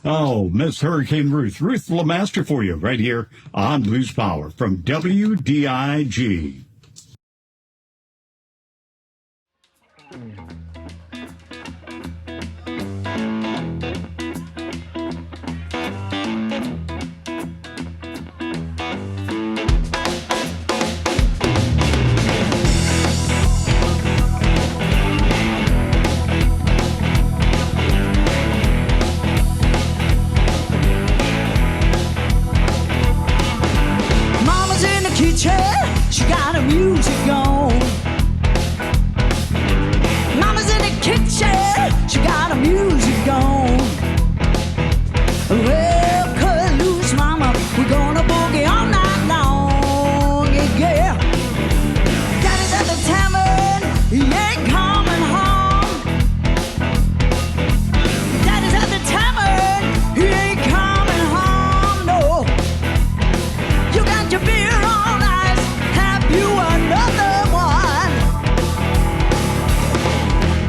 Oh, Miss Hurricane Ruth. Ruth LeMaster for you right here on Blues Power from WDIG. She got her music on. Mama's in the kitchen. She got her music on. Well, cut loose, mama. We're gonna boogie all night long. Yeah. Daddy's at the tavern. He ain't coming home. Daddy's at the tavern. He ain't coming home. No. You got your beer on ice. You another one.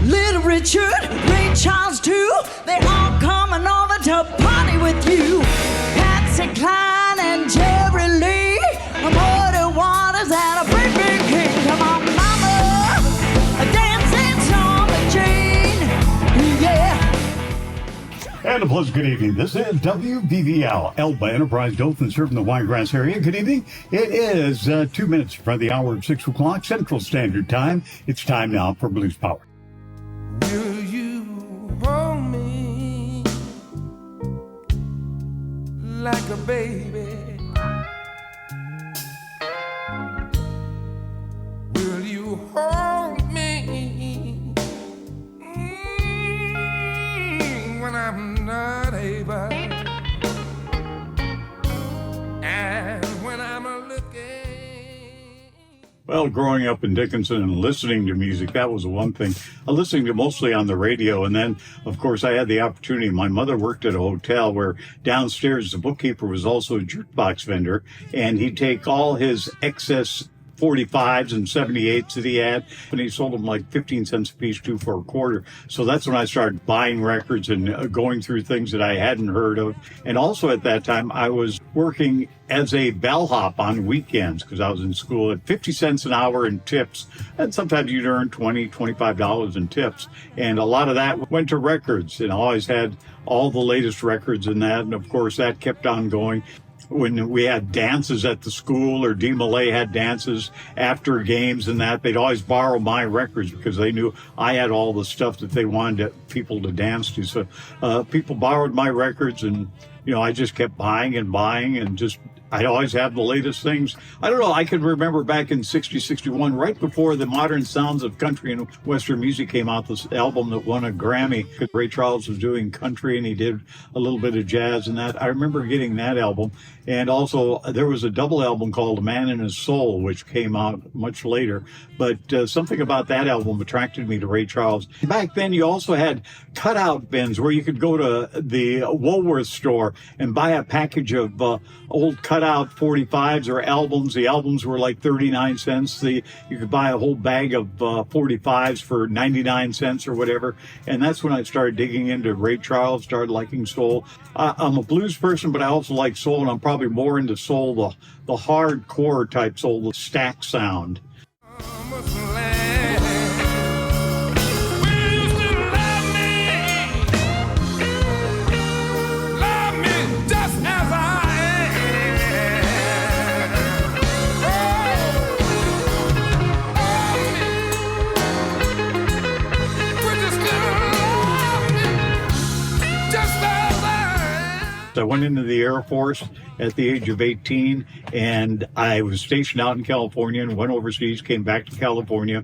Little Richard, Ray Charles too. They all coming over to party with you. Patsy Cline and Jerry Lee, Muddy Waters and a big, big king. Come on, mama, dancing on the chain. Yeah. And a pleasant good evening. This is WVVL, Elba Enterprise Dothan, serving the Winegrass area. Good evening. It is 2 minutes from the hour of 6 o'clock Central Standard Time. It's time now for Blues Power. Will you hold me like a baby? Will you hold me when I'm not able, and when I'm looking? Well, growing up in Dickinson and listening to music, that was the one thing. Listening to mostly on the radio. And then, of course, I had the opportunity. My mother worked at a hotel where downstairs the bookkeeper was also a jukebox vendor. And he'd take all his excess 45s and 78s that he had, and he sold them like 15 cents a piece, 2 for a quarter. So that's when I started buying records and going through things that I hadn't heard of. And also at that time, I was working as a bellhop on weekends because I was in school at 50 cents an hour in tips. And sometimes you'd earn $20, $25 in tips. And a lot of that went to records, and I always had all the latest records in that. And of course, that kept on going. When we had dances at the school, or Dee Malay had dances after games and that, they'd always borrow my records because they knew I had all the stuff that they wanted people to dance to. So people borrowed my records, and, you know, I just kept buying and just, I always have the latest things. I don't know, I can remember back in 60, 61, right before the Modern Sounds of Country and Western Music came out, this album that won a Grammy. Ray Charles was doing country and he did a little bit of jazz and that. I remember getting that album. And also there was a double album called A Man and His Soul, which came out much later. But something about that album attracted me to Ray Charles. Back then you also had cutout bins where you could go to the Woolworth store and buy a package of old cutout 45s or albums. The albums were like 39 cents. You could buy a whole bag of 45s for 99 cents or whatever. And that's when I started digging into Ray Charles, started liking soul. I'm a blues person, but I also like soul, and I'm probably more into soul, the hardcore type soul, the stack sound. I went into the Air Force at the age of 18, and I was stationed out in California and went overseas, came back to California,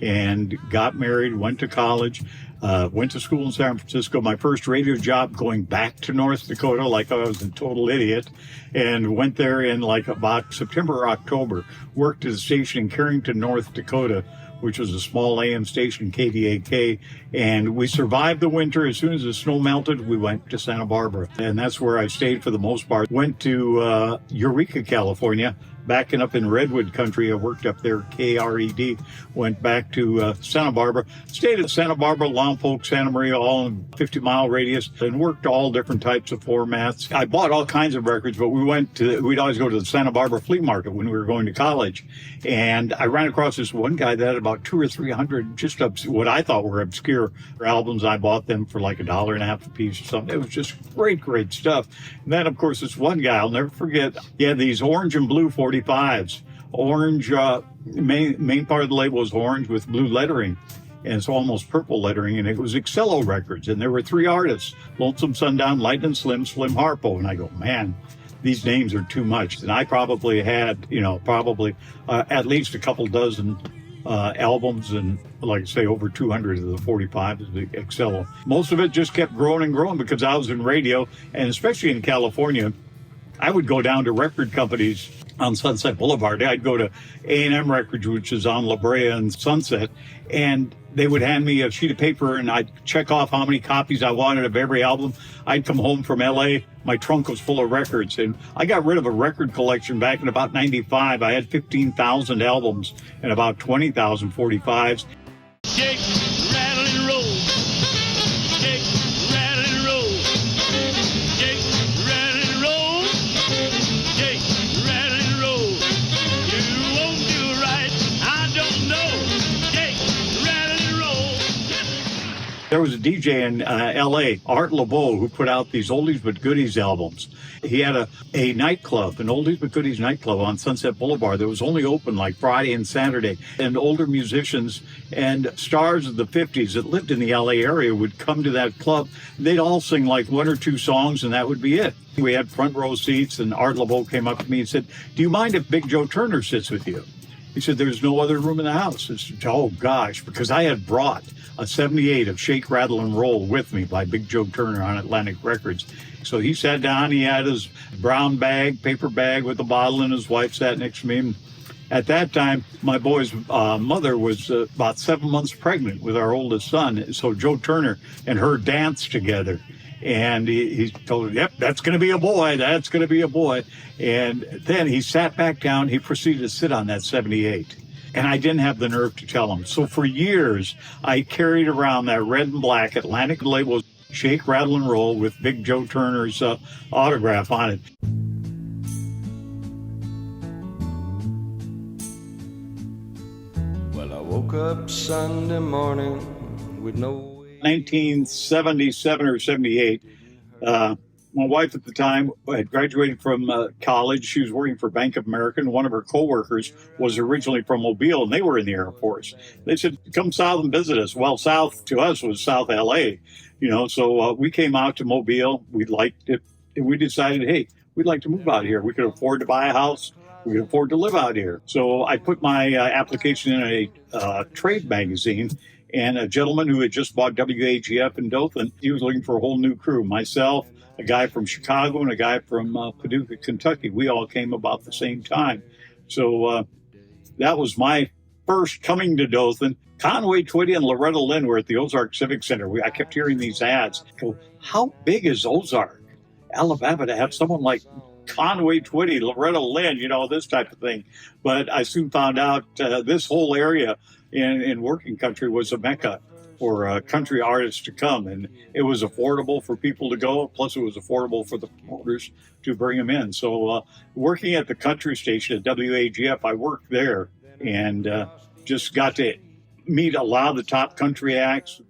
and got married, went to college, went to school in San Francisco. My first radio job going back to North Dakota, like I was a total idiot, and went there in like about September or October, worked at a station in Carrington, North Dakota, which was a small AM station, KDAK, and we survived the winter. As soon as the snow melted, we went to Santa Barbara, and that's where I stayed for the most part. Went to Eureka, California, backing up in Redwood country. I worked up there, KRED, went back to Santa Barbara, stayed at Santa Barbara, Lompoc, Santa Maria, all in 50-mile radius, and worked all different types of formats. I bought all kinds of records, but we'd always go to the Santa Barbara flea market when we were going to college. And I ran across this one guy that had about 200 or 300 just what I thought were obscure albums. I bought them for like $1.50 a piece or something. It was just great stuff. And then, of course, this one guy, I'll never forget, he had these orange and blue 45s. Orange, main part of the label was orange with blue lettering. And it's almost purple lettering, and it was Excello Records. And there were 3 artists, Lonesome Sundown, Lightning Slim, Slim Harpo. And I go, man, these names are too much. And I probably had, at least a couple dozen albums, and like I say, over 200 of the 45 is the Excello. Most of it just kept growing and growing because I was in radio, and especially in California, I would go down to record companies on Sunset Boulevard. I'd go to A&M Records, which is on La Brea and Sunset, and they would hand me a sheet of paper, and I'd check off how many copies I wanted of every album. I'd come home from L.A., my trunk was full of records, and I got rid of a record collection back in about 95. I had 15,000 albums and about 20,000 45s. Shake, rattle, and roll. Shake, rattle, and roll. Shake, rattle, and roll. Shake, rattle, and roll. You won't do right, I don't know. Shake, rattle, and roll. There was a DJ in L.A., Art LeBeau, who put out these oldies but goodies albums. He had a nightclub, an oldies but goodies nightclub on Sunset Boulevard that was only open like Friday and Saturday. And older musicians and stars of the 50s that lived in the LA area would come to that club. They'd all sing like 1 or 2 songs, and that would be it. We had front row seats, and Art LeBeau came up to me and said, "Do you mind if Big Joe Turner sits with you?" He said, "There's no other room in the house." I said, "Oh, gosh," because I had brought a 78 of Shake, Rattle, and Roll with me by Big Joe Turner on Atlantic Records. So he sat down, he had his brown bag, paper bag with a bottle, and his wife sat next to me. And at that time, my boy's mother was about 7 months pregnant with our oldest son. So Joe Turner and her danced together. And he told her, "Yep, that's going to be a boy. That's going to be a boy." And then he sat back down. He proceeded to sit on that 78. And I didn't have the nerve to tell him. So for years, I carried around that red and black Atlantic label, Shake, Rattle, and Roll, with Big Joe Turner's autograph on it. Well, I woke up Sunday morning with no... 1977 or 78. My wife at the time had graduated from college. She was working for Bank of America, and one of her coworkers was originally from Mobile, and they were in the Air Force. They said, "Come south and visit us." Well, south to us was South L.A., so we came out to Mobile. We liked it, and we decided, hey, we'd like to move out here. We could afford to buy a house. We could afford to live out here. So I put my application in a trade magazine, and a gentleman who had just bought WAGF in Dothan, he was looking for a whole new crew. Myself, a guy from Chicago, and a guy from Paducah, Kentucky. We all came about the same time. So that was my first coming to Dothan. Conway Twitty and Loretta Lynn were at the Ozark Civic Center. I kept hearing these ads. Go, how big is Ozark, Alabama, to have someone like Conway Twitty, Loretta Lynn, this type of thing. But I soon found out this whole area in working country was a mecca for country artists to come, and it was affordable for people to go, plus it was affordable for the promoters to bring them in. So working at the country station at WAGF, I worked there and just got to meet a lot of the top country acts.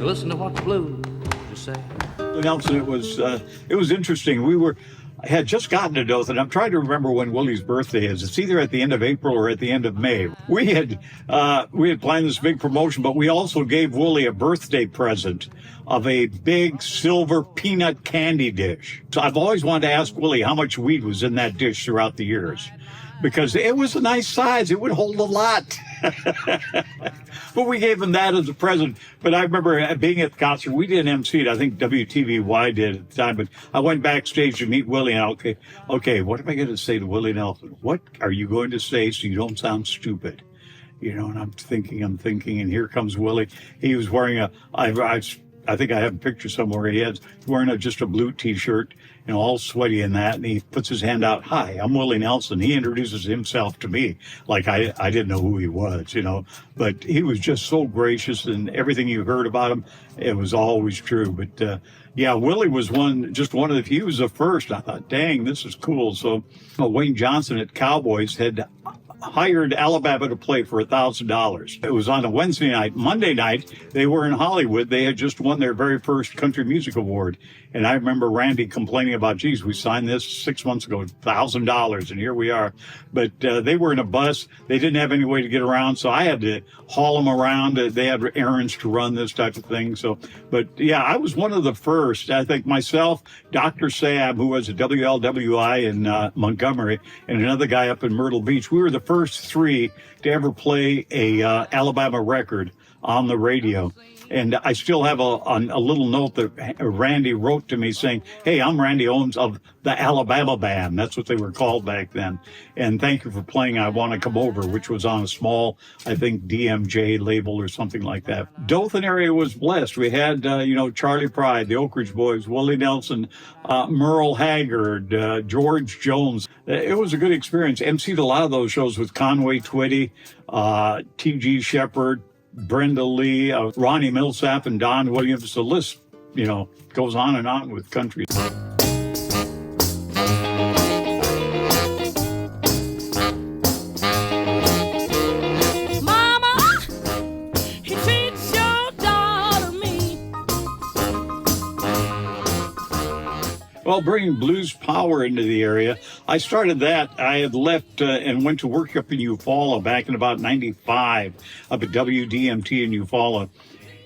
Listen to what the blues say. Nelson, it was interesting. I had just gotten to Dothan. I'm trying to remember when Willie's birthday is. It's either at the end of April or at the end of May. We had planned this big promotion, but we also gave Willie a birthday present of a big silver peanut candy dish. So I've always wanted to ask Willie how much weed was in that dish throughout the years, because it was a nice size. It would hold a lot. But we gave him that as a present. But I remember being at the concert. We didn't MC it. I think WTVY did at the time. But I went backstage to meet Willie. And okay, what am I going to say to Willie Nelson? What are you going to say so you don't sound stupid? You know, and I'm thinking, and here comes Willie. He was wearing I think I have a picture somewhere. He's wearing just a blue T-shirt, and all sweaty in that. And he puts his hand out. Hi, I'm Willie Nelson. He introduces himself to me like I didn't know who he was, you know. But he was just so gracious, and everything you heard about him, it was always true. But yeah, Willie was just one of the few. He was the first. I thought, dang, this is cool. So Wayne Johnson at Cowboys had hired Alabama to play for $1,000. It was on a Wednesday night. Monday night, they were in Hollywood. They had just won their very first country music award. And I remember Randy complaining about, geez, we signed this 6 months ago, $1,000, and here we are. But they were in a bus. They didn't have any way to get around, so I had to haul them around. They had errands to run, this type of thing. But yeah, I was one of the first. I think myself, Dr. Sam, who was at WLWI in Montgomery, and another guy up in Myrtle Beach, we were the first three to ever play a Alabama record on the radio. And I still have a little note that Randy wrote to me saying, hey, I'm Randy Owens of the Alabama Band. That's what they were called back then. And thank you for playing I Want to Come Over, which was on a small, I think, DMJ label or something like that. Dothan area was blessed. We had, Charlie Pride, the Oak Ridge Boys, Willie Nelson, Merle Haggard, George Jones. It was a good experience. MC'd a lot of those shows with Conway Twitty, T.G. Shepard, Brenda Lee, Ronnie Millsap, and Don Williams. The list, goes on and on with country. Mama, he treats your daughter mean. Well, bringing Blues Power into the area, I started that. I had left and went to work up in Eufaula back in about 95, up at WDMT in Eufaula.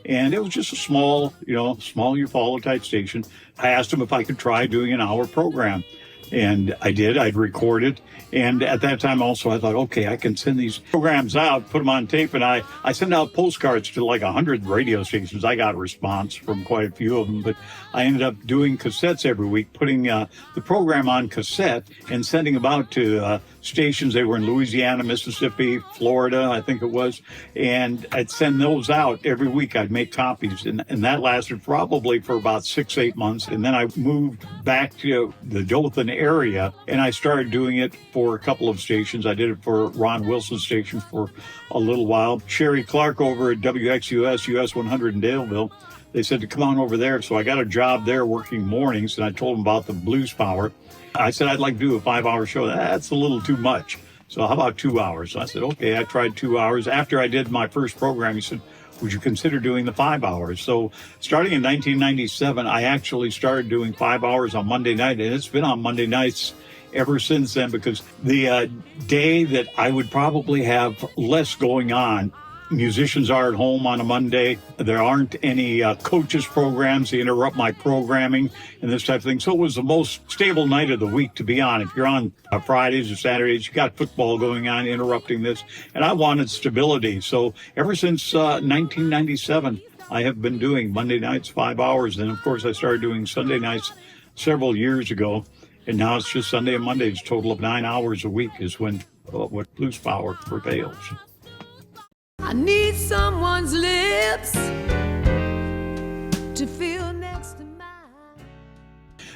And it was just a small Eufaula type station. I asked him if I could try doing an hour program. And I did. I'd record it. And at that time also, I thought, okay, I can send these programs out, put them on tape. And I sent out postcards to like 100 radio stations. I got a response from quite a few of them. But I ended up doing cassettes every week, putting the program on cassette and sending them out to stations. They were in Louisiana, Mississippi, Florida, I think it was. And I'd send those out every week. I'd make copies. And that lasted probably for about 6-8 months. And then I moved back to the Dothan area, and I started doing it for a couple of stations. I did it for Ron Wilson's station for a little while. Sherry Clark over at WXUS, US 100 in Daleville, they said to come on over there. So I got a job there working mornings, and I told them about the Blues Power. I said, I'd like to do a 5-hour show. That's a little too much. So how about 2 hours? So I said, okay. I tried 2 hours. After I did my first program, he said, would you consider doing the 5 hours? So starting in 1997, I actually started doing 5 hours on Monday night, and it's been on Monday nights ever since then, because the day that I would probably have less going on, musicians are at home on a Monday. There aren't any coaches programs to interrupt my programming and this type of thing. So it was the most stable night of the week to be on. If you're on Fridays or Saturdays, you got football going on, interrupting this. And I wanted stability. So ever since 1997, I have been doing Monday nights, 5 hours. And of course, I started doing Sunday nights several years ago. And now it's just Sunday and Mondays. Total of 9 hours a week is when what Blues Power prevails. I need someone's lips to feel next to mine.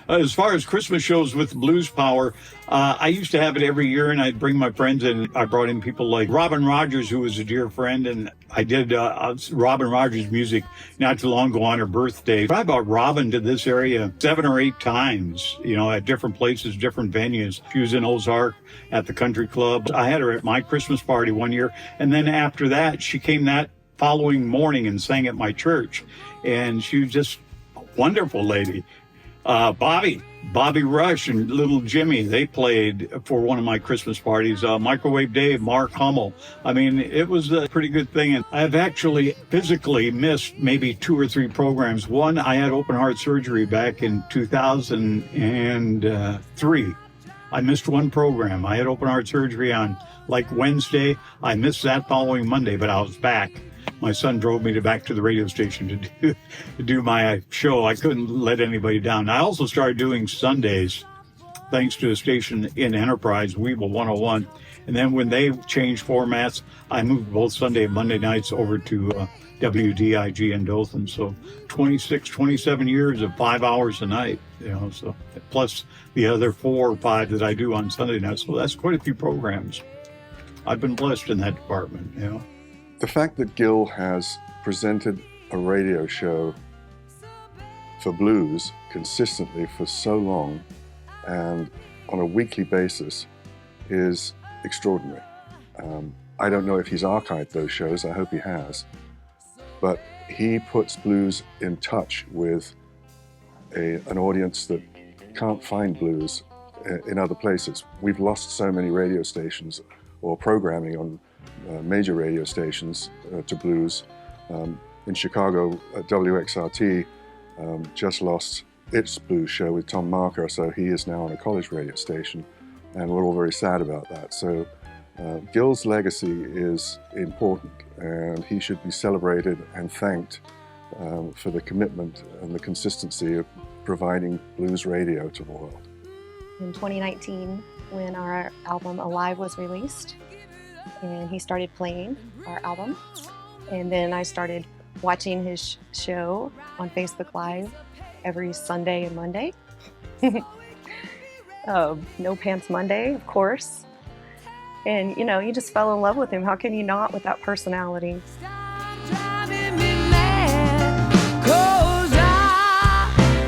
As far as Christmas shows with Blues Power, I used to have it every year, and I'd bring my friends in. I brought in people like Robin Rogers, who was a dear friend, and I did Robin Rogers music not too long ago on her birthday. I brought Robin to this area 7 or 8 times, at different places, different venues. She was in Ozark at the country club. I had her at my Christmas party one year, and then after that, she came that following morning and sang at my church, and she was just a wonderful lady. Bobby Rush and Little Jimmy, they played for one of my Christmas parties. Microwave Dave, Mark Hummel. I mean, it was a pretty good thing. And I've actually physically missed maybe 2 or 3 programs. One, I had open heart surgery back in 2003. I missed one program. I had open heart surgery on like Wednesday. I missed that following Monday, but I was back. My son drove me back to the radio station to do my show. I couldn't let anybody down. I also started doing Sundays, thanks to a station in Enterprise, Weeble 101. And then when they changed formats, I moved both Sunday and Monday nights over to WDIG in Dothan. So 27 years of 5 hours a night, so plus the other 4 or 5 that I do on Sunday nights. So that's quite a few programs. I've been blessed in that department, The fact that Gil has presented a radio show for blues consistently for so long and on a weekly basis is extraordinary. I don't know if he's archived those shows, I hope he has, but he puts blues in touch with an audience that can't find blues in other places. We've lost so many radio stations or programming on major radio stations to blues. In Chicago, WXRT just lost its blues show with Tom Marker, so he is now on a college radio station, and we're all very sad about that. So Gil's legacy is important, and he should be celebrated and thanked for the commitment and the consistency of providing blues radio to the world. In 2019, when our album Alive was released, and he started playing our album, and then I started watching his show on Facebook Live every Sunday and Monday. No Pants Monday, of course. And you just fell in love with him. How can you not with that personality? Stop driving me mad, 'cause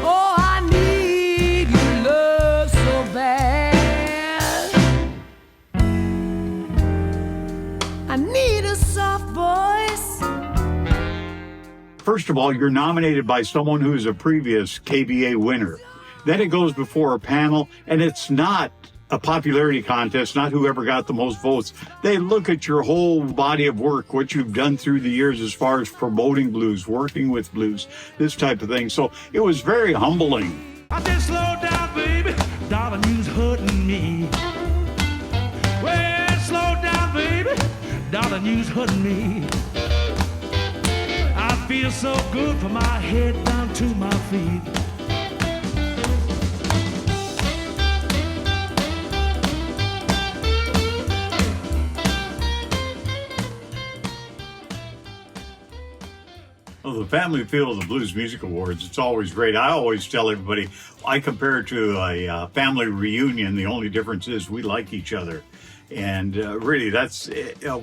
I need your love so bad. I need a soft voice. First of all, you're nominated by someone who's a previous KBA winner. Then it goes before a panel, and it's not a popularity contest, not whoever got the most votes. They look at your whole body of work, what you've done through the years as far as promoting blues, working with blues, this type of thing. So it was very humbling. I said, slow down, baby, darling, you's hurting me. Well, slow down, baby, darling, you's hurting me. I feel so good from my head down to my feet. Well, the Family Feel of the Blues Music Awards, it's always great. I always tell everybody, I compare it to a family reunion. The only difference is we like each other. And really, that's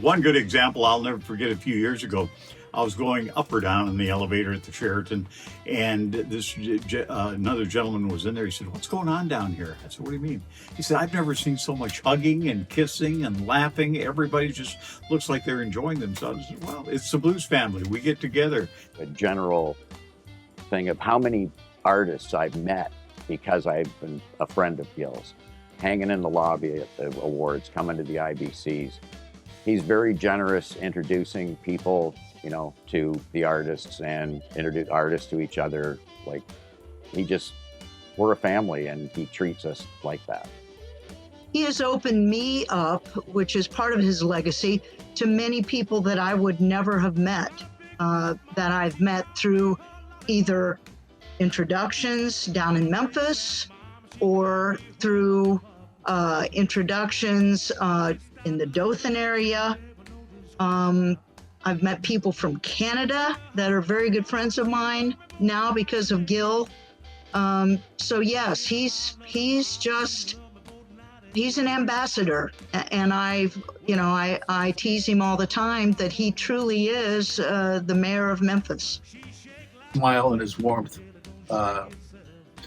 one good example. I'll never forget a few years ago. I was going up or down in the elevator at the Sheraton, and this another gentleman was in there. He said, "What's going on down here?" I said, "What do you mean?" He said, "I've never seen so much hugging and kissing and laughing. Everybody just looks like they're enjoying themselves." I said, "Well, it's the blues family. We get together." A general thing of how many artists I've met because I've been a friend of Gil's, hanging in the lobby at the awards, coming to the IBCs. He's very generous introducing people, to the artists and introduce artists to each other. Like, we're a family, and he treats us like that. He has opened me up, which is part of his legacy, to many people that I would never have met, that I've met through either introductions down in Memphis or through introductions in the Dothan area. I've met people from Canada that are very good friends of mine now because of Gil. So yes, he's an ambassador, and I tease him all the time that he truly is the mayor of Memphis. Smile and his warmth to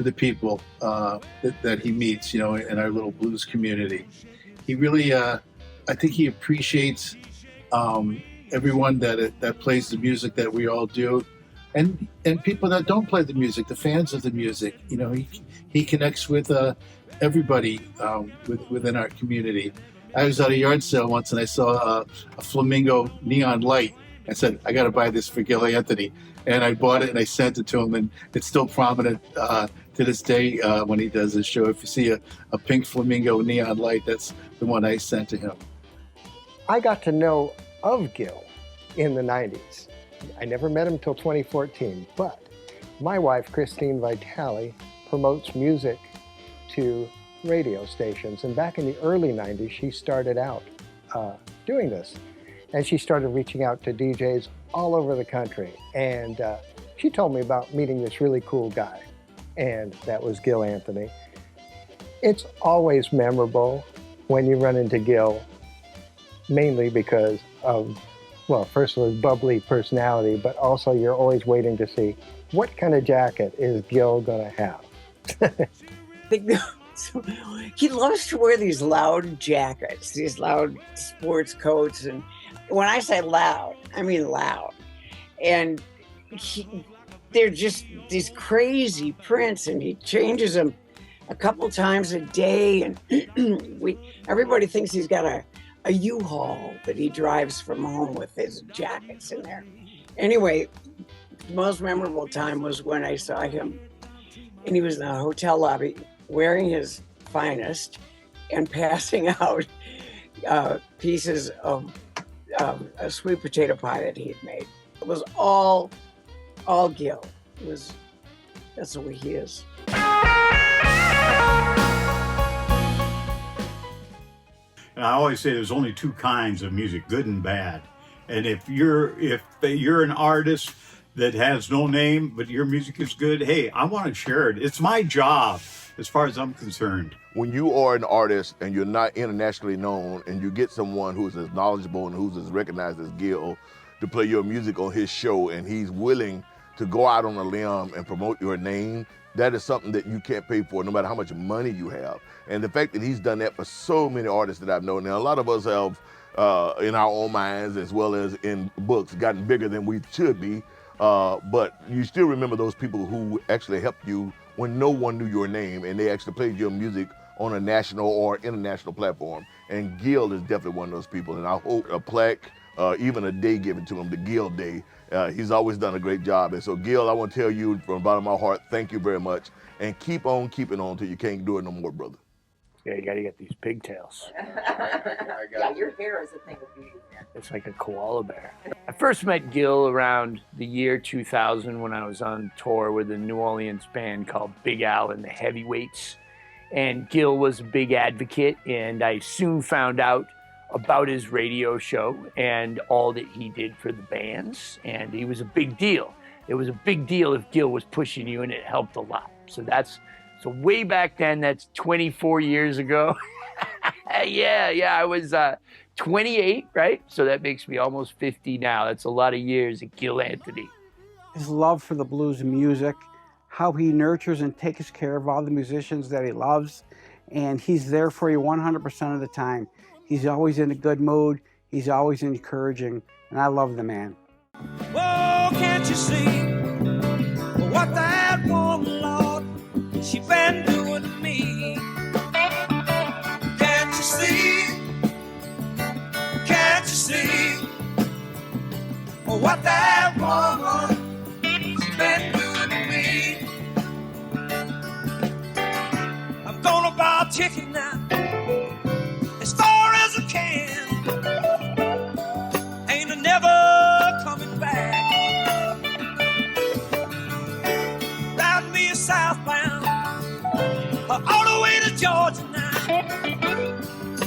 the people that he meets, in our little blues community. He really, I think he appreciates everyone that plays the music that we all do, and people that don't play the music, the fans of the music. He connects with everybody within our community. I was at a yard sale once and I saw a flamingo neon light. I said, "I got to buy this for Gil Anthony," and I bought it and I sent it to him, and it's still prominent to this day when he does his show. If you see a pink flamingo neon light, that's the one I sent to him. I got to know of Gil in the 90s. I never met him until 2014, but my wife, Christine Vitale, promotes music to radio stations. And back in the early 90s, she started out doing this. And she started reaching out to DJs all over the country. And she told me about meeting this really cool guy. And that was Gil Anthony. It's always memorable when you run into Gil, mainly because of, well, first of all, his bubbly personality, but also you're always waiting to see what kind of jacket is Gil gonna have. He loves to wear these loud jackets, these loud sports coats. And when I say loud, I mean loud. And they're just these crazy prints, and he changes them a couple times a day. And everybody thinks he's got a U-Haul that he drives from home with his jackets in there. Anyway, the most memorable time was when I saw him, and he was in the hotel lobby wearing his finest and passing out pieces of a sweet potato pie that he had made. It was all Gil. That's the way he is. And I always say there's only two kinds of music, good and bad. And if you're an artist that has no name, but your music is good, hey, I want to share it. It's my job, as far as I'm concerned. When you are an artist and you're not internationally known, and you get someone who's as knowledgeable and who's as recognized as Gil to play your music on his show, and he's willing to go out on a limb and promote your name, that is something that you can't pay for, no matter how much money you have. And the fact that he's done that for so many artists that I've known. Now, a lot of us have, in our own minds as well as in books, gotten bigger than we should be. But you still remember those people who actually helped you when no one knew your name, and they actually played your music on a national or international platform. And Gil is definitely one of those people. And I hope a plaque, even a day given to him, the Gil Day. He's always done a great job. And so, Gil, I want to tell you from the bottom of my heart, thank you very much. And keep on keeping on till you can't do it no more, brother. Yeah, you got to get these pigtails. Yeah, your hair is a thing of beauty, man. It's like a koala bear. I first met Gil around the year 2000 when I was on tour with a New Orleans band called Big Al and the Heavyweights. And Gil was a big advocate, and I soon found out about his radio show and all that he did for the bands. And he was a big deal. It was a big deal if Gil was pushing you, and it helped a lot. So way back then, that's 24 years ago. Yeah, I was 28, right? So that makes me almost 50 now. That's a lot of years at Gil Anthony. His love for the blues music, how he nurtures and takes care of all the musicians that he loves, and he's there for you 100% of the time. He's always in a good mood. He's always encouraging, and I love the man. Oh, can't you see what that woman, Lord, she been doing to me? Can't you see? Can't you see what that woman, she been doing to me? I'm gonna buy a ticket now, as far as I can. Ain't a never coming back. Bound me southbound, all the way to Georgia now,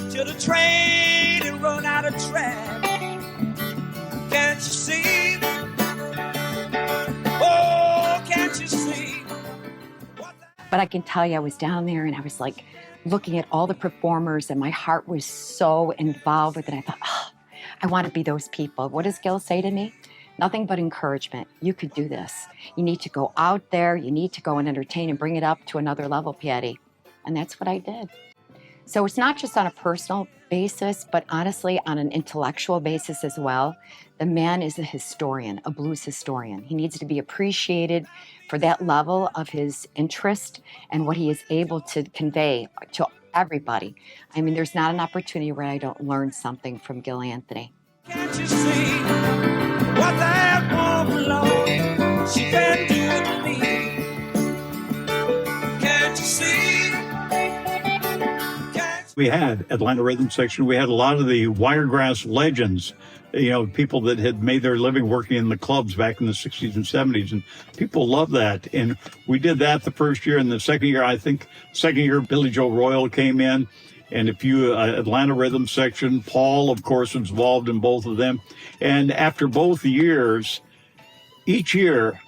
till the train and run out of track. Can't you see? Oh, can't you see? But I can tell you, I was down there and I was like looking at all the performers, and my heart was so involved with it. I thought, oh, I want to be those people. What does Gil say to me? Nothing but encouragement. You could do this. You need to go out there. You need to go and entertain and bring it up to another level, Patty. And that's what I did. So it's not just on a personal basis, but honestly on an intellectual basis as well. The man is a historian, a blues historian. He needs to be appreciated for that level of his interest and what he is able to convey to everybody. I mean, there's not an opportunity where I don't learn something from Gil Anthony. Can't you see what that woman, Lord, she been doing to me? We had Atlanta Rhythm Section. We had a lot of the Wiregrass legends, people that had made their living working in the clubs back in the 60s and 70s. And people loved that. And we did that the first year. And the second year, Billy Joe Royal came in. And a few Atlanta Rhythm Section. Paul, of course, was involved in both of them. And after both years, each year,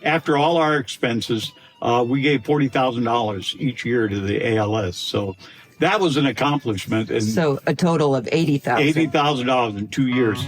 after all our expenses, we gave $40,000 each year to the ALS. So that was an accomplishment. And so a total of $80,000. $80,000 in 2 years.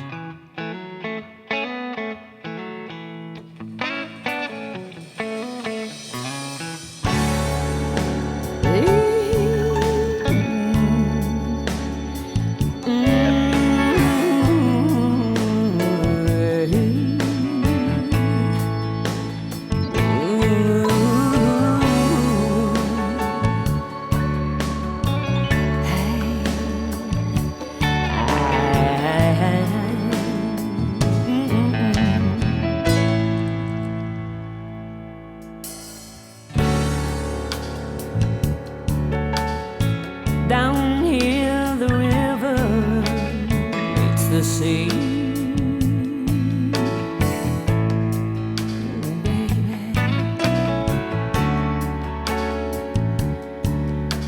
Down here the river meets the sea.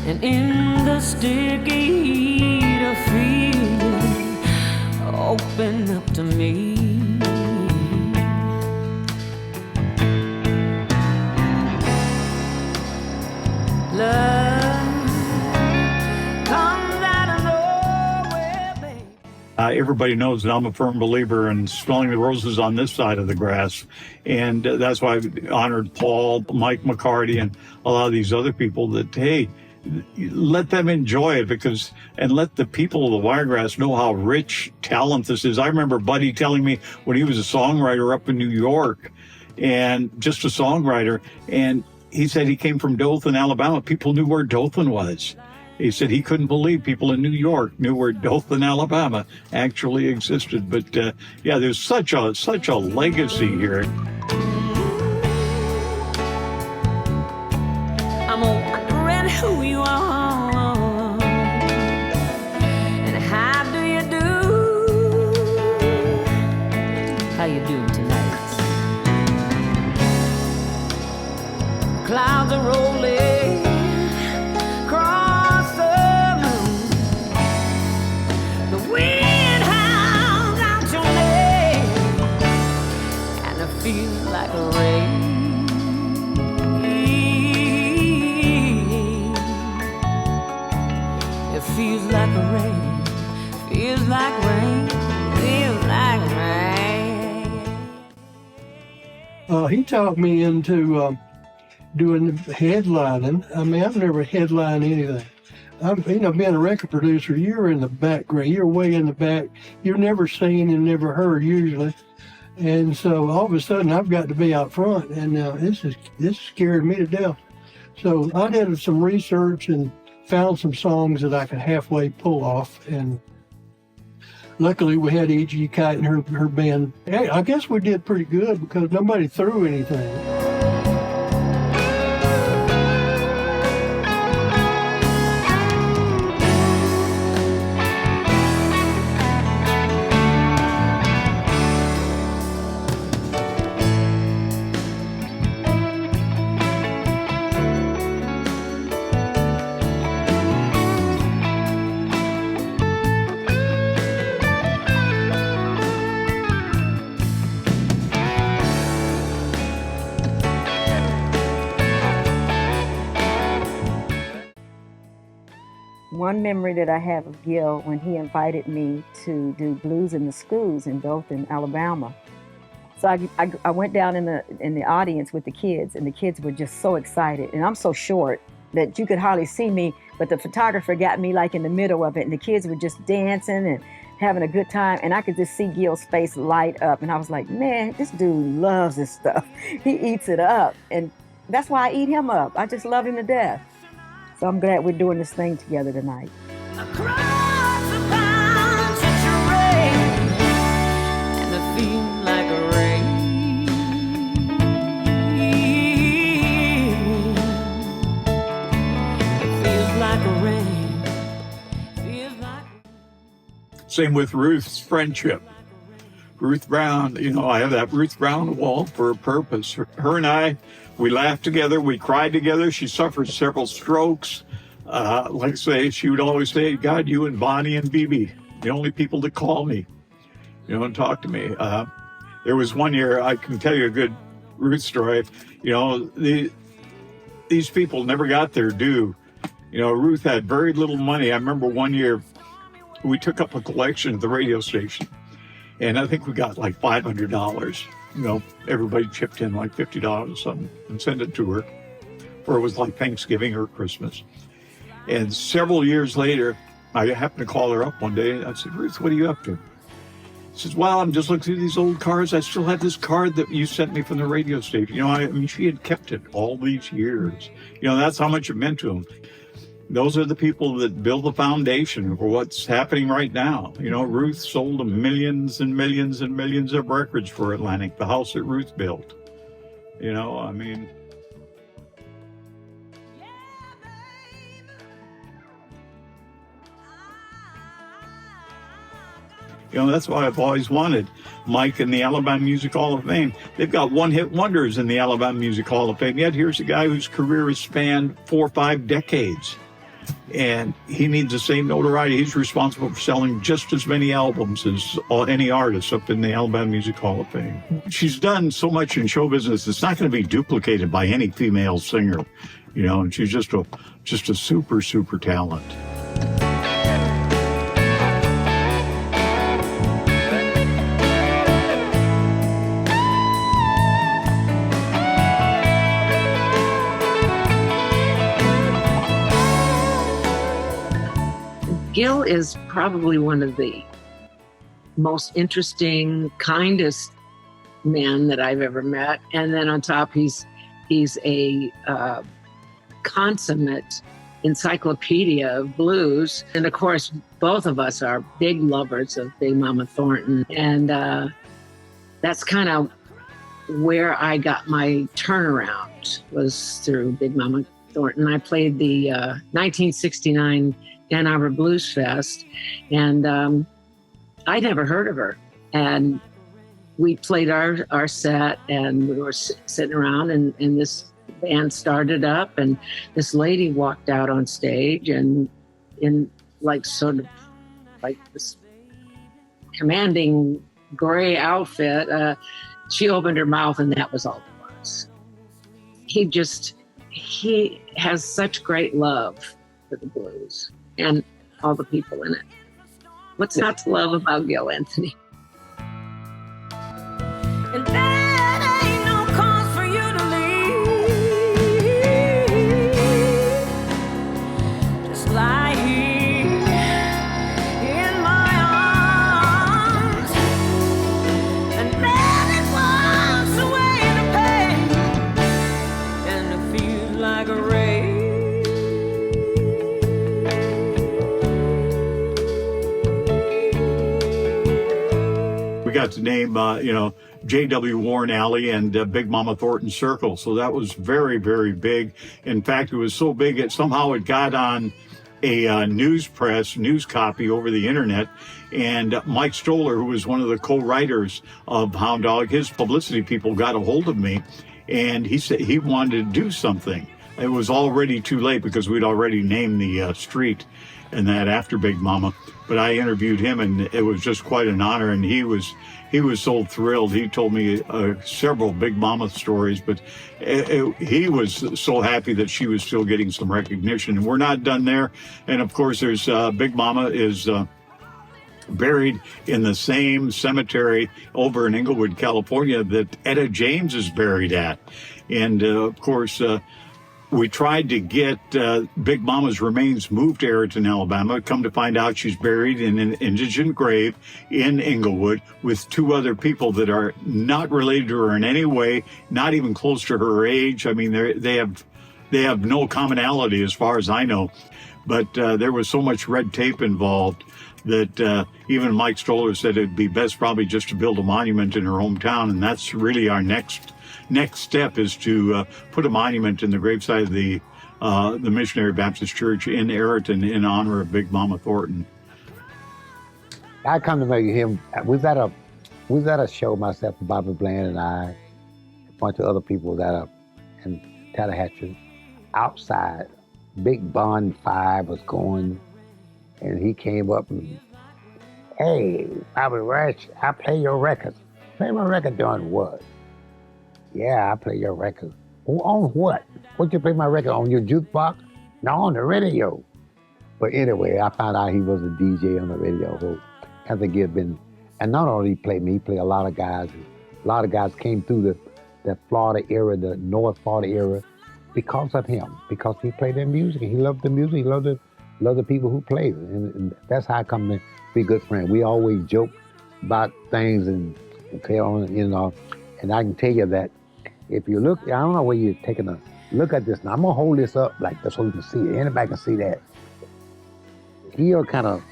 And in the sticky heat of feeling open up to me. Everybody knows that I'm a firm believer in smelling the roses on this side of the grass. And that's why I've honored Paul, Mike McCarty, and a lot of these other people that, hey, let them enjoy it and let the people of the Wiregrass know how rich talent this is. I remember Buddy telling me when he was a songwriter up in New York, and just a songwriter, and he said he came from Dothan, Alabama. People knew where Dothan was. He said he couldn't believe people in New York knew where Dothan, Alabama actually existed. But yeah, there's such a legacy here. I'm wondering who you are and how do you do? How you doing tonight? Clouds are rolling across the moon. The wind howls out your name, and it feels like rain. It feels like rain, feels like rain, feels like rain. He talked me into doing headlining. I mean, I've never headlined anything. Being a record producer, you're in the background. You're way in the back. You're never seen and never heard usually. And so all of a sudden, I've got to be out front, and this scared me to death. So I did some research and found some songs that I could halfway pull off, and luckily we had E.G. Kite and her band. Hey, I guess we did pretty good because nobody threw anything. One memory that I have of Gil when he invited me to do Blues in the Schools in Dothan, Alabama. So I went down in the audience with the kids, and the kids were just so excited. And I'm so short that you could hardly see me, but the photographer got me like in the middle of it, and the kids were just dancing and having a good time, and I could just see Gil's face light up, and I was like, man, this dude loves this stuff. He eats it up, and that's why I eat him up. I just love him to death. So I'm glad we're doing this thing together tonight. Across the pines it's rain, and it feels like rain. It feels like rain, Same with Ruth's friendship. Ruth Brown, you know, I have that Ruth Brown wall for a purpose. Her and I, we laughed together, we cried together. She suffered several strokes. Like I say, she would always say, God, you and Bonnie and Bibi, the only people that call me, you know, and talk to me. There was one year, I can tell you a good Ruth story. You know, these people never got their due. You know, Ruth had very little money. I remember one year we took up a collection at the radio station, and I think we got like $500. You know, everybody chipped in like $50 or something and sent it to her, or it was like Thanksgiving or Christmas. And several years later, I happened to call her up one day, and I said, Ruth, what are you up to? She says, well, I'm just looking through these old cards. I still have this card that you sent me from the radio station. You know, I mean, she had kept it all these years. You know, that's how much it meant to them. Those are the people that build the foundation for what's happening right now. You know, Ruth sold millions and millions and millions of records for Atlantic, the house that Ruth built. You know, I mean... You know, that's why I've always wanted Mike in the Alabama Music Hall of Fame. They've got one-hit wonders in the Alabama Music Hall of Fame. Yet here's a guy whose career has spanned 4 or 5 decades. And he needs the same notoriety. He's responsible for selling just as many albums as any artist up in the Alabama Music Hall of Fame. She's done so much in show business, it's not going to be duplicated by any female singer. You know, and she's just a super, super talent. Gil is probably one of the most interesting, kindest men that I've ever met. And then on top, he's a consummate encyclopedia of blues. And of course, both of us are big lovers of Big Mama Thornton. And that's kind of where I got my turnaround, was through Big Mama Thornton. I played the 1969 Ann Arbor Blues Fest, and I'd never heard of her. And we played our set, and we were sitting around, and this band started up, and this lady walked out on stage, and in like sort of like this commanding gray outfit, she opened her mouth, and that was all it was. He has such great love for the blues and all the people in it. What's not to love about Gil Anthony? And there ain't no cause for you to leave. Just lie here in my arms and let it wash away the pain, and it feels like a rain. We got to name, J.W. Warren Alley and Big Mama Thornton Circle. So that was very, very big. In fact, it was so big that somehow it got on a news copy over the internet. And Mike Stoller, who was one of the co-writers of Hound Dog, his publicity people got a hold of me, and he said he wanted to do something. It was already too late because we'd already named the street and that after Big Mama. But I interviewed him, and it was just quite an honor. And he was so thrilled. He told me several Big Mama stories, but he was so happy that she was still getting some recognition. And we're not done there. And of course, there's Big Mama is buried in the same cemetery over in Inglewood, California, that Etta James is buried at. And of course, we tried to get Big Mama's remains moved to Ayrton, Alabama. Come to find out, she's buried in an indigent grave in Inglewood with 2 other people that are not related to her in any way, not even close to her age. I mean, they have no commonality as far as I know. But there was so much red tape involved that even Mike Stoller said it'd be best probably just to build a monument in her hometown. And that's really our next step, is to put a monument in the gravesite of the Missionary Baptist Church in Ayrton in honor of Big Mama Thornton. I come to meet him. We was at a show, myself, Bobby Bland and I, a bunch of other people was at in Tallahatchie. Outside, big bonfire was going, and he came up and, hey, Bobby Rush, I play your records. Play my record doing what? Yeah, I play your record. On what? What you play my record on your jukebox? No, on the radio. But anyway, I found out he was a DJ on the radio. So I think he had been, and not only he played me, he played a lot of guys. A lot of guys came through the Florida era, the North Florida era, because of him, because he played their music. He loved the music. He loved the people who played it. And that's how I come to be good friends. We always joke about things and carry on, you know. And I can tell you that if you look, I don't know where you're taking a look at this now. I'm gonna hold this up like this so you can see it. Anybody can see that. He kind of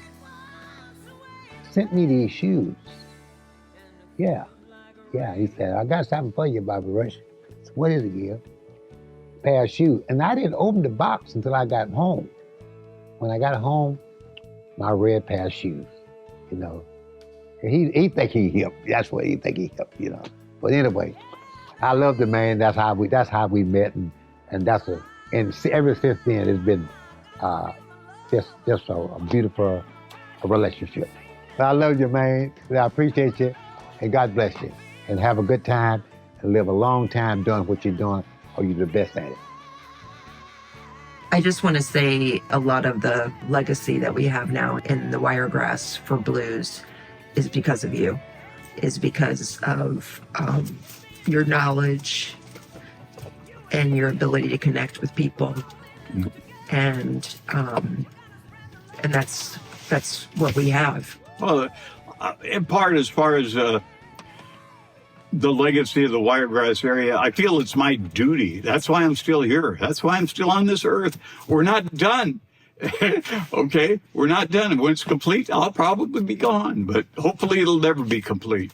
sent me these shoes. Yeah. He said, I got something for you, Bobby Rush. So what is it, Gil? Pair of shoes. And I didn't open the box until I got home. When I got home, my red pair of shoes, you know. And he think he hip. That's what he think he hip, you know. But anyway, I love the man. That's how we met, and ever since then it's been just a beautiful relationship. So I love you, man. I appreciate you, and God bless you, and have a good time, and live a long time doing what you're doing, or you're the best at it. I just want to say a lot of the legacy that we have now in the Wiregrass for blues is because of you, is because of your knowledge and your ability to connect with people. And that's what we have. Well, in part, as far as the legacy of the Wiregrass area, I feel it's my duty. That's why I'm still here. That's why I'm still on this earth. We're not done. Okay? We're not done. When it's complete, I'll probably be gone, but hopefully it'll never be complete.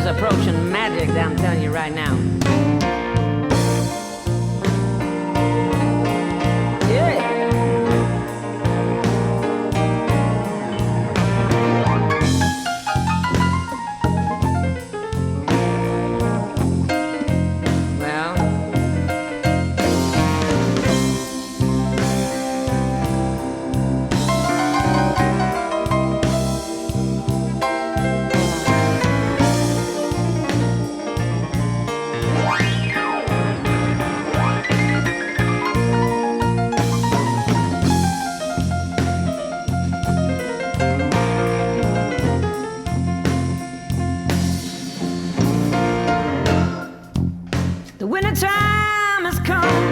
Approaching magic, I'm telling you right now. come